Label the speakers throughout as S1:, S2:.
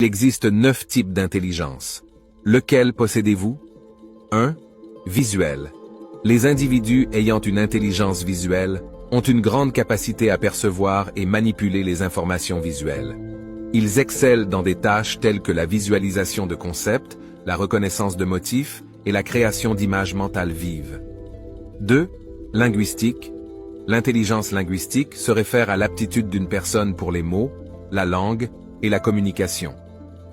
S1: Il existe 9 types d'intelligence. Lequel possédez-vous? 1. Visuel. Les individus ayant une intelligence visuelle ont une grande capacité à percevoir et manipuler les informations visuelles. Ils excellent dans des tâches telles que la visualisation de concepts, la reconnaissance de motifs et la création d'images mentales vives. 2. Linguistique. L'intelligence linguistique se réfère à l'aptitude d'une personne pour les mots, la langue et la communication.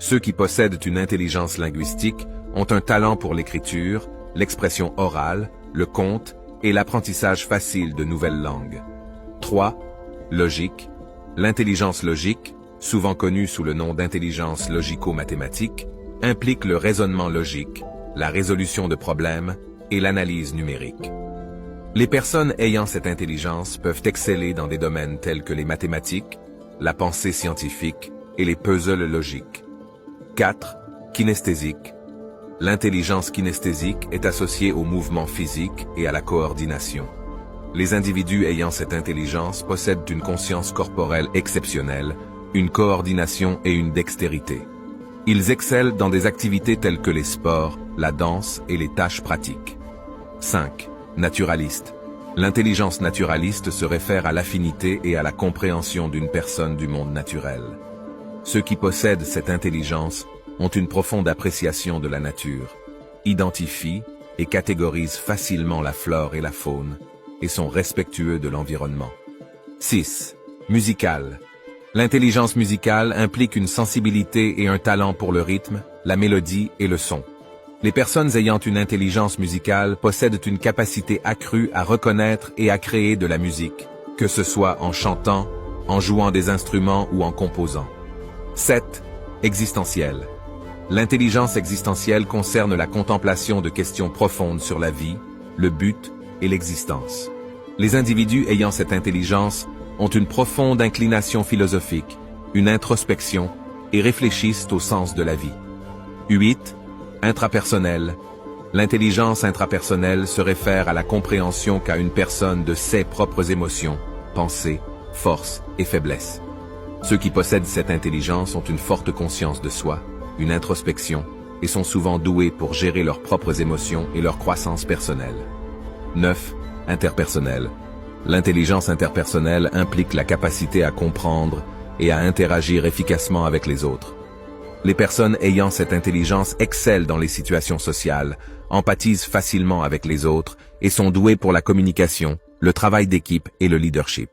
S1: Ceux qui possèdent une intelligence linguistique ont un talent pour l'écriture, l'expression orale, le conte et l'apprentissage facile de nouvelles langues. 3. Logique. L'intelligence logique, souvent connue sous le nom d'intelligence logico-mathématique, implique le raisonnement logique, la résolution de problèmes et l'analyse numérique. Les personnes ayant cette intelligence peuvent exceller dans des domaines tels que les mathématiques, la pensée scientifique et les puzzles logiques. 4. Kinesthésique. L'intelligence kinesthésique est associée au mouvement physique et à la coordination. Les individus ayant cette intelligence possèdent une conscience corporelle exceptionnelle, une coordination et une dextérité. Ils excellent dans des activités telles que les sports, la danse et les tâches pratiques. 5. Naturaliste. L'intelligence naturaliste se réfère à l'affinité et à la compréhension d'une personne du monde naturel. Ceux qui possèdent cette intelligence ont une profonde appréciation de la nature, identifient et catégorisent facilement la flore et la faune, et sont respectueux de l'environnement. 6. Musical. L'intelligence musicale implique une sensibilité et un talent pour le rythme, la mélodie et le son. Les personnes ayant une intelligence musicale possèdent une capacité accrue à reconnaître et à créer de la musique, que ce soit en chantant, en jouant des instruments ou en composant. 7. Existentiel. L'intelligence existentielle concerne la contemplation de questions profondes sur la vie, le but et l'existence. Les individus ayant cette intelligence ont une profonde inclination philosophique, une introspection et réfléchissent au sens de la vie. 8. Intrapersonnel. L'intelligence intrapersonnelle se réfère à la compréhension qu'a une personne de ses propres émotions, pensées, forces et faiblesses. Ceux qui possèdent cette intelligence ont une forte conscience de soi, une introspection, et sont souvent doués pour gérer leurs propres émotions et leur croissance personnelle. 9. Interpersonnel. L'intelligence interpersonnelle implique la capacité à comprendre et à interagir efficacement avec les autres. Les personnes ayant cette intelligence excellent dans les situations sociales, empathisent facilement avec les autres et sont douées pour la communication, le travail d'équipe et le leadership.